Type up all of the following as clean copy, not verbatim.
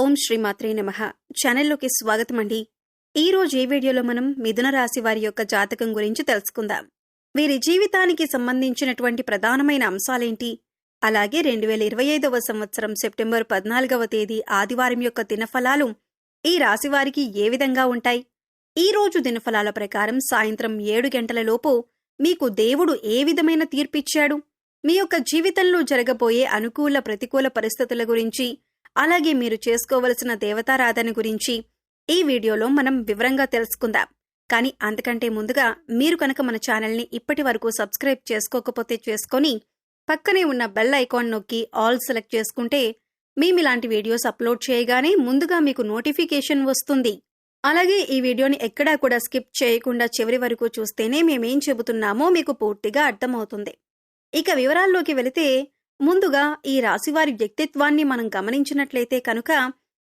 ఓం శ్రీమాత్రే నమః. ఛానల్లోకి స్వాగతం అండి. ఈ రోజు ఈ వీడియోలో మనం మిథున రాశి వారి యొక్క జాతకం గురించి తెలుసుకుందాం. వీరి జీవితానికి సంబంధించినటువంటి ప్రధానమైన అంశాలేంటి, అలాగే 2025వ సంవత్సరం సెప్టెంబర్ 14వ తేదీ ఆదివారం యొక్క దినఫలాలు ఈ రాశి వారికి ఏ విధంగా ఉంటాయి, ఈ రోజు దినఫలాల ప్రకారం సాయంత్రం 7 గంటల లోపు మీకు దేవుడు ఏ విధమైన తీర్పిచ్చాడు, మీ యొక్క జీవితంలో జరగబోయే అనుకూల ప్రతికూల పరిస్థితుల గురించి, అలాగే మీరు చేసుకోవలసిన దేవతారాధన గురించి ఈ వీడియోలో మనం వివరంగా తెలుసుకుందాం. కానీ అంతకంటే ముందుగా మీరు కనుక మన ఛానల్ని ఇప్పటి వరకు సబ్స్క్రైబ్ చేసుకోకపోతే చేసుకొని పక్కనే ఉన్న బెల్ ఐకాన్ నొక్కి ఆల్ సెలెక్ట్ చేసుకుంటే మేమిలాంటి వీడియోస్ అప్లోడ్ చేయగానే ముందుగా మీకు నోటిఫికేషన్ వస్తుంది. అలాగే ఈ వీడియోని ఎక్కడా కూడా స్కిప్ చేయకుండా చివరి వరకు చూస్తేనే మేమేం చెబుతున్నామో మీకు పూర్తిగా అర్థమవుతుంది. ఇక వివరాల్లోకి వెళితే ముందుగా ఈ రాశివారి వ్యక్తిత్వాన్ని మనం గమనించినట్లయితే కనుక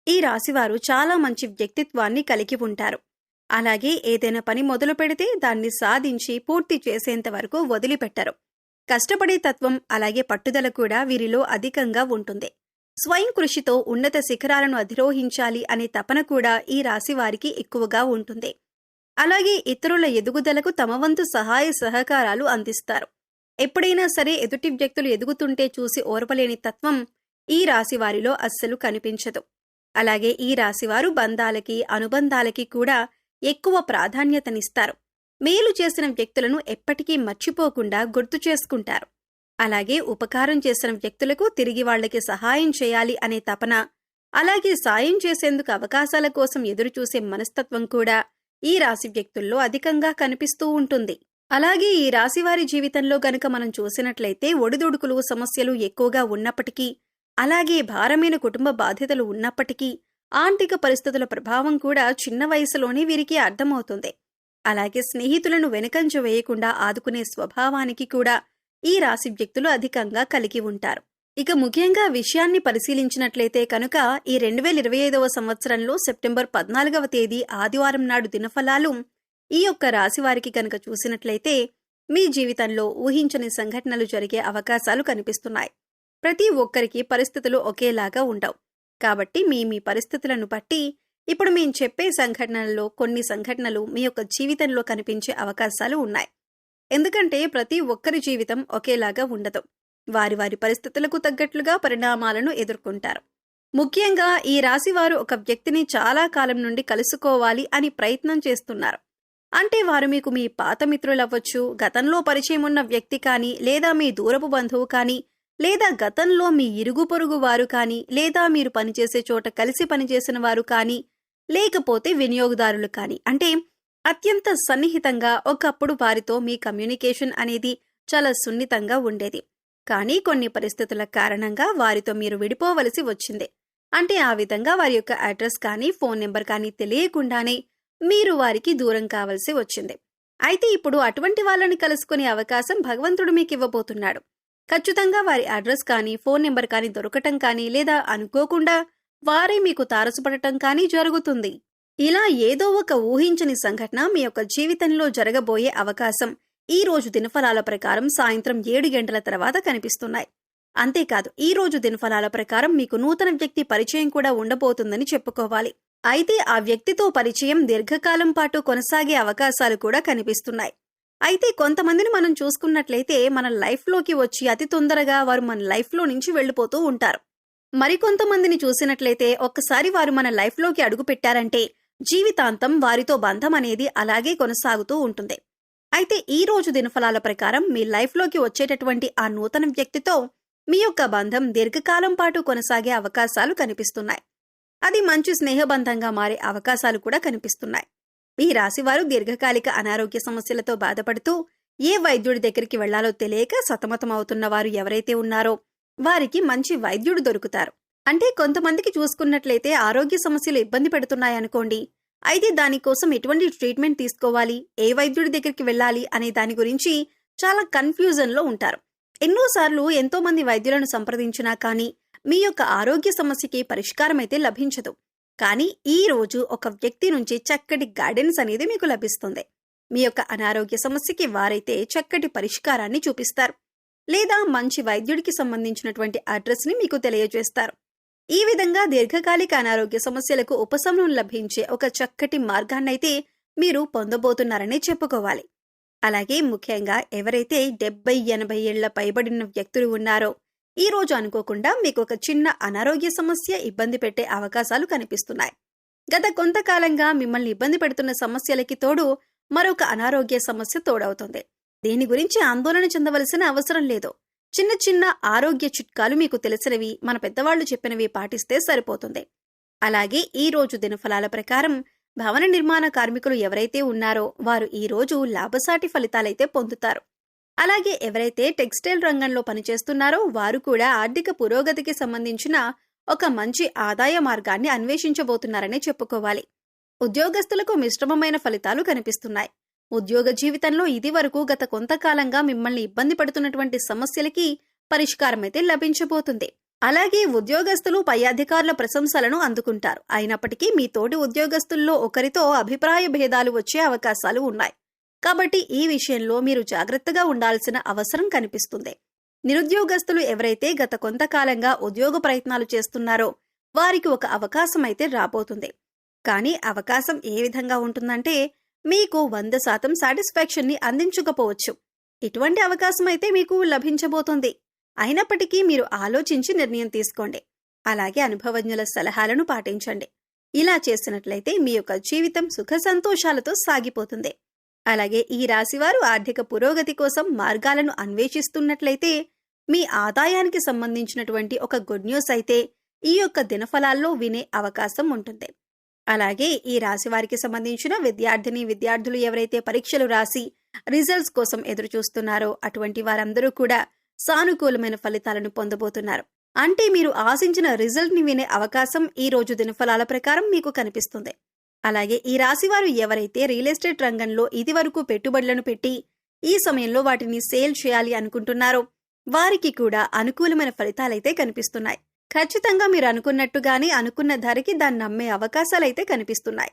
ఈ రాశివారు చాలా మంచి వ్యక్తిత్వాన్ని కలిగి ఉంటారు. అలాగే ఏదైనా పని మొదలు పెడితే దాన్ని సాధించి పూర్తి చేసేంత వరకు వదిలిపెట్టరు. కష్టపడే తత్వం అలాగే పట్టుదల కూడా వీరిలో అధికంగా ఉంటుంది. స్వయం కృషితో ఉన్నత శిఖరాలను అధిరోహించాలి అనే తపన కూడా ఈ రాశివారికి ఎక్కువగా ఉంటుంది. అలాగే ఇతరుల ఎదుగుదలకు తమ వంతు సహాయ సహకారాలు అందిస్తారు. ఎప్పుడైనా సరే ఎదుటి వ్యక్తులు ఎదుగుతుంటే చూసి ఓర్వలేని తత్వం ఈ రాశివారిలో అస్సలు కనిపించదు. అలాగే ఈ రాశివారు బంధాలకి అనుబంధాలకి కూడా ఎక్కువ ప్రాధాన్యతనిస్తారు. మేలు చేసిన వ్యక్తులను ఎప్పటికీ మర్చిపోకుండా గుర్తు చేసుకుంటారు. అలాగే ఉపకారం చేసిన వ్యక్తులకు తిరిగి వాళ్లకి సహాయం చేయాలి అనే తపన, అలాగే సాయం చేసేందుకు అవకాశాల కోసం ఎదురుచూసే మనస్తత్వం కూడా ఈ రాశి వ్యక్తుల్లో అధికంగా కనిపిస్తూ ఉంటుంది. అలాగే ఈ రాశివారి జీవితంలో గనుక మనం చూసినట్లయితే ఒడిదుడుకులు సమస్యలు ఎక్కువగా ఉన్నప్పటికీ, అలాగే భారమైన కుటుంబ బాధ్యతలు ఉన్నప్పటికీ, ఆర్థిక పరిస్థితుల ప్రభావం కూడా చిన్న వయసులోనే వీరికి అర్థమవుతుంది. అలాగే స్నేహితులను వెనుకంజ వేయకుండా ఆదుకునే స్వభావానికి కూడా ఈ రాశి వ్యక్తులు అధికంగా కలిగి ఉంటారు. ఇక ముఖ్యంగా విషయాన్ని పరిశీలించినట్లయితే కనుక ఈ 2025వ సంవత్సరంలో సెప్టెంబర్ 14వ తేదీ ఆదివారం నాడు దినఫలాలు ఈ యొక్క రాశివారికి కనుక చూసినట్లయితే మీ జీవితంలో ఊహించని సంఘటనలు జరిగే అవకాశాలు కనిపిస్తున్నాయి. ప్రతి ఒక్కరికి పరిస్థితులు ఒకేలాగా ఉండవు. కాబట్టి మీ పరిస్థితులను బట్టి ఇప్పుడు మేము చెప్పే సంఘటనలలో కొన్ని సంఘటనలు మీ యొక్క జీవితంలో కనిపించే అవకాశాలు ఉన్నాయి. ఎందుకంటే ప్రతి ఒక్కరి జీవితం ఒకేలాగా ఉండదు. వారి పరిస్థితులకు తగ్గట్లుగా పరిణామాలను ఎదుర్కొంటారు. ముఖ్యంగా ఈ రాశివారు ఒక వ్యక్తిని చాలా కాలం నుండి కలుసుకోవాలి అని ప్రయత్నం చేస్తున్నారు. అంటే వారు మీకు మీ పాత మిత్రులవ్వచ్చు, గతంలో పరిచయం ఉన్న వ్యక్తి కానీ, లేదా మీ దూరపు బంధువు కానీ, లేదా గతంలో మీ ఇరుగు పొరుగు వారు కానీ, లేదా మీరు పనిచేసే చోట కలిసి పనిచేసిన వారు కానీ, లేకపోతే వినియోగదారులు కానీ, అంటే అత్యంత సన్నిహితంగా ఒకప్పుడు వారితో మీ కమ్యూనికేషన్ అనేది చాలా సున్నితంగా ఉండేది. కానీ కొన్ని పరిస్థితుల కారణంగా వారితో మీరు విడిపోవలసి వచ్చింది. అంటే ఆ విధంగా వారి యొక్క అడ్రస్ కానీ, ఫోన్ నెంబర్ కానీ తెలియకుండానే మీరు వారికి దూరం కావలసి వచ్చింది. అయితే ఇప్పుడు అటువంటి వాళ్ళని కలుసుకునే అవకాశం భగవంతుడు మీకు ఇవ్వబోతున్నాడు. ఖచ్చితంగా వారి అడ్రస్ కానీ, ఫోన్ నెంబర్ కానీ దొరకటం కానీ, లేదా అనుకోకుండా వారే మీకు తారసపడటం కానీ జరుగుతుంది. ఇలా ఏదో ఒక ఊహించని సంఘటన మీ యొక్క జీవితంలో జరగబోయే అవకాశం ఈ రోజు దినఫలాల ప్రకారం సాయంత్రం 7 గంటల తర్వాత కనిపిస్తున్నాయి. అంతేకాదు ఈ రోజు దినఫలాల ప్రకారం మీకు నూతన వ్యక్తి పరిచయం కూడా ఉండబోతుందని చెప్పుకోవాలి. అయితే ఆ వ్యక్తితో పరిచయం దీర్ఘకాలం పాటు కొనసాగే అవకాశాలు కూడా కనిపిస్తున్నాయి. అయితే కొంతమందిని మనం చూసుకున్నట్లయితే మన లైఫ్లోకి వచ్చి అతి తొందరగా వారు మన లైఫ్లో నుంచి వెళ్లిపోతూ ఉంటారు. మరికొంతమందిని చూసినట్లయితే ఒక్కసారి వారు మన లైఫ్లోకి అడుగు పెట్టారంటే జీవితాంతం వారితో బంధం అనేది అలాగే కొనసాగుతూ ఉంటుంది. అయితే ఈ రోజు దినఫలాల ప్రకారం మీ లైఫ్లోకి వచ్చేటటువంటి ఆ నూతన వ్యక్తితో మీ యొక్క బంధం దీర్ఘకాలం పాటు కొనసాగే అవకాశాలు కనిపిస్తున్నాయి. అది మంచి స్నేహబంధంగా మారే అవకాశాలు కూడా కనిపిస్తున్నాయి. ఈ రాశివారు దీర్ఘకాలిక అనారోగ్య సమస్యలతో బాధపడుతూ ఏ వైద్యుడి దగ్గరికి వెళ్లాలో తెలియక సతమతమవుతున్న వారు ఎవరైతే ఉన్నారో వారికి మంచి వైద్యుడు దొరుకుతారు. అంటే కొంతమందికి చూసుకున్నట్లయితే ఆరోగ్య సమస్యలు ఇబ్బంది పెడుతున్నాయనుకోండి, అయితే దానికోసం ఎటువంటి ట్రీట్మెంట్ తీసుకోవాలి, ఏ వైద్యుడి దగ్గరికి వెళ్ళాలి అనే దాని గురించి చాలా కన్ఫ్యూజన్లో ఉంటారు. ఎన్నోసార్లు ఎంతో మంది వైద్యులను సంప్రదించినా కానీ మీ యొక్క ఆరోగ్య సమస్యకి పరిష్కారం అయితే లభించదు. కానీ ఈ రోజు ఒక వ్యక్తి నుంచి చక్కటి గైడెన్స్ అనేది మీకు లభిస్తుంది. మీ యొక్క అనారోగ్య సమస్యకి వారైతే చక్కటి పరిష్కారాన్ని చూపిస్తారు, లేదా మంచి వైద్యుడికి సంబంధించినటువంటి అడ్రస్ ని మీకు తెలియజేస్తారు. ఈ విధంగా దీర్ఘకాలిక అనారోగ్య సమస్యలకు ఉపశమనం లభించే ఒక చక్కటి మార్గాన్నైతే మీరు పొందబోతున్నారని చెప్పుకోవాలి. అలాగే ముఖ్యంగా ఎవరైతే 70-80 ఏళ్ల పైబడిన వ్యక్తులు ఉన్నారో ఈ రోజు అనుకోకుండా మీకు ఒక చిన్న అనారోగ్య సమస్య ఇబ్బంది పెట్టే అవకాశాలు కనిపిస్తున్నాయి. గత కొంతకాలంగా మిమ్మల్ని ఇబ్బంది పెడుతున్న సమస్యలకి తోడు మరొక అనారోగ్య సమస్య తోడవుతుంది. దీని గురించి ఆందోళన చెందవలసిన అవసరం లేదు. చిన్న చిన్న ఆరోగ్య చిట్కాలు మీకు తెలిసినవి, మన పెద్దవాళ్లు చెప్పినవి పాటిస్తే సరిపోతుంది. అలాగే ఈ రోజు దినఫలాల ప్రకారం భవన నిర్మాణ కార్మికులు ఎవరైతే ఉన్నారో వారు ఈ రోజు లాభసాటి ఫలితాలైతే పొందుతారు. అలాగే ఎవరైతే టెక్స్టైల్ రంగంలో పనిచేస్తున్నారో వారు కూడా ఆర్థిక పురోగతికి సంబంధించిన ఒక మంచి ఆదాయ మార్గాన్ని అన్వేషించబోతున్నారనే చెప్పుకోవాలి. ఉద్యోగస్తులకు మిశ్రమమైన ఫలితాలు కనిపిస్తున్నాయి. ఉద్యోగ జీవితంలో ఇది వరకు గత కొంతకాలంగా మిమ్మల్ని ఇబ్బంది పడుతున్నటువంటి సమస్యలకి పరిష్కారమైతే లభించబోతుంది. అలాగే ఉద్యోగస్తులు పై అధికారుల ప్రశంసలను అందుకుంటారు. అయినప్పటికీ మీ తోటి ఉద్యోగస్తుల్లో ఒకరితో అభిప్రాయ భేదాలు వచ్చే అవకాశాలు ఉన్నాయి. కాబట్టి ఈ విషయంలో మీరు జాగ్రత్తగా ఉండాల్సిన అవసరం కనిపిస్తుంది. నిరుద్యోగస్తులు ఎవరైతే గత కొంతకాలంగా ఉద్యోగ ప్రయత్నాలు చేస్తున్నారో వారికి ఒక అవకాశం అయితే రాబోతుంది. కానీ అవకాశం ఏ విధంగా ఉంటుందంటే మీకు 100% సాటిస్ఫాక్షన్ ని అందించకపోవచ్చు. ఇటువంటి అవకాశం అయితే మీకు లభించబోతుంది. అయినప్పటికీ మీరు ఆలోచించి నిర్ణయం తీసుకోండి. అలాగే అనుభవజ్ఞుల సలహాలను పాటించండి. ఇలా చేసినట్లయితే మీ యొక్క జీవితం సుఖ సంతోషాలతో సాగిపోతుంది. అలాగే ఈ రాశివారు ఆర్థిక పురోగతి కోసం మార్గాలను అన్వేషిస్తున్నట్లయితే మీ ఆదాయానికి సంబంధించినటువంటి ఒక గుడ్ న్యూస్ అయితే ఈ యొక్క దినఫలాల్లో వినే అవకాశం ఉంటుంది. అలాగే ఈ రాశి వారికి సంబంధించిన విద్యార్థులు ఎవరైతే పరీక్షలు రాసి రిజల్ట్స్ కోసం ఎదురు చూస్తున్నారో అటువంటి వారందరూ కూడా సానుకూలమైన ఫలితాలను పొందబోతున్నారు. అంటే మీరు ఆశించిన రిజల్ట్ ని వినే అవకాశం ఈ రోజు దినఫలాల ప్రకారం మీకు కనిపిస్తుంది. అలాగే ఈ రాశివారు ఎవరైతే రియల్ ఎస్టేట్ రంగంలో ఇదివరకు పెట్టుబడులను పెట్టి ఈ సమయంలో వాటిని సేల్ చేయాలి అనుకుంటున్నారో వారికి కూడా అనుకూలమైన ఫలితాలైతే కనిపిస్తున్నాయి. ఖచ్చితంగా మీరు అనుకున్నట్టుగానే అనుకున్న ధరకి దాన్ని అమ్మే అవకాశాలైతే కనిపిస్తున్నాయి.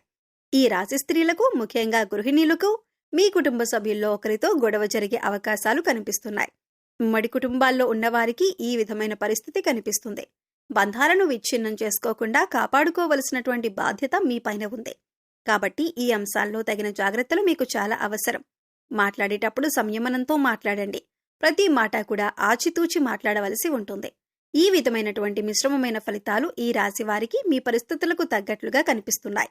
ఈ రాశి స్త్రీలకు, ముఖ్యంగా గృహిణీలకు మీ కుటుంబ సభ్యుల్లో ఒకరితో గొడవ జరిగే అవకాశాలు కనిపిస్తున్నాయి. ఉమ్మడి కుటుంబాల్లో ఉన్నవారికి ఈ విధమైన పరిస్థితి కనిపిస్తుంది. బంధాలను విచ్ఛిన్నం చేసుకోకుండా కాపాడుకోవలసినటువంటి బాధ్యత మీ పైన ఉంది. కాబట్టి ఈ అంశాల్లో తగిన జాగ్రత్తలు మీకు చాలా అవసరం. మాట్లాడేటప్పుడు సంయమనంతో మాట్లాడండి. ప్రతి మాట కూడా ఆచితూచి మాట్లాడవలసి ఉంటుంది. ఈ విధమైనటువంటి మిశ్రమమైన ఫలితాలు ఈ రాశి వారికి మీ పరిస్థితులకు తగ్గట్లుగా కనిపిస్తున్నాయి.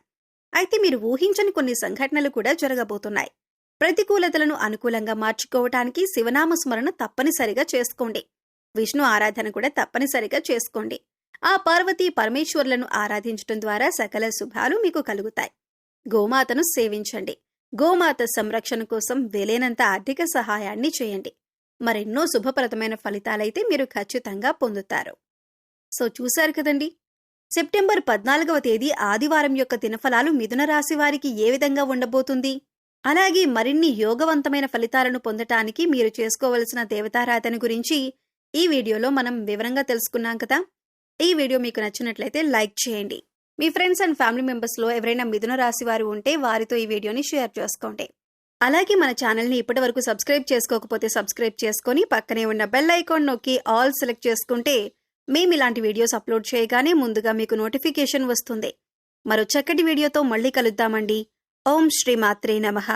అయితే మీరు ఊహించని కొన్ని సంఘటనలు కూడా జరగబోతున్నాయి. ప్రతికూలతలను అనుకూలంగా మార్చుకోవటానికి శివనామ స్మరణ తప్పనిసరిగా చేసుకోండి. విష్ణు ఆరాధన కూడా తప్పనిసరిగా చేసుకోండి. ఆ పార్వతీ పరమేశ్వర్లను ఆరాధించడం ద్వారా సకల శుభాలు మీకు కలుగుతాయి. గోమాతను సేవించండి. గోమాత సంరక్షణ కోసం వీలైనంత ఆర్థిక సహాయాన్ని చేయండి. మరెన్నో శుభప్రదమైన ఫలితాలైతే మీరు ఖచ్చితంగా పొందుతారు. సో చూశారు కదండి, సెప్టెంబర్ 14వ తేదీ ఆదివారం యొక్క దినఫలాలు మిథున రాశి వారికి ఏ విధంగా ఉండబోతుంది, అలాగే మరిన్ని యోగవంతమైన ఫలితాలను పొందటానికి మీరు చేసుకోవలసిన దేవతారాధన గురించి ఈ వీడియోలో మనం వివరంగా తెలుసుకున్నాం కదా. ఈ వీడియో మీకు నచ్చినట్లయితే లైక్ చేయండి. మీ ఫ్రెండ్స్ అండ్ ఫ్యామిలీ మెంబర్స్లో ఎవరైనా మిథున రాశి వారు ఉంటే వారితో ఈ వీడియోని షేర్ చేసుకోండి. అలాగే మన ఛానల్ని ఇప్పటి వరకు సబ్స్క్రైబ్ చేసుకోకపోతే సబ్స్క్రైబ్ చేసుకొని పక్కనే ఉన్న బెల్ ఐకాన్ నొక్కి ఆల్ సెలెక్ట్ చేసుకుంటే మేము ఇలాంటి వీడియోస్ అప్లోడ్ చేయగానే ముందుగా మీకు నోటిఫికేషన్ వస్తుంది. మరో చక్కటి వీడియోతో మళ్ళీ కలుద్దామండి. ఓం శ్రీ మాత్రే నమః.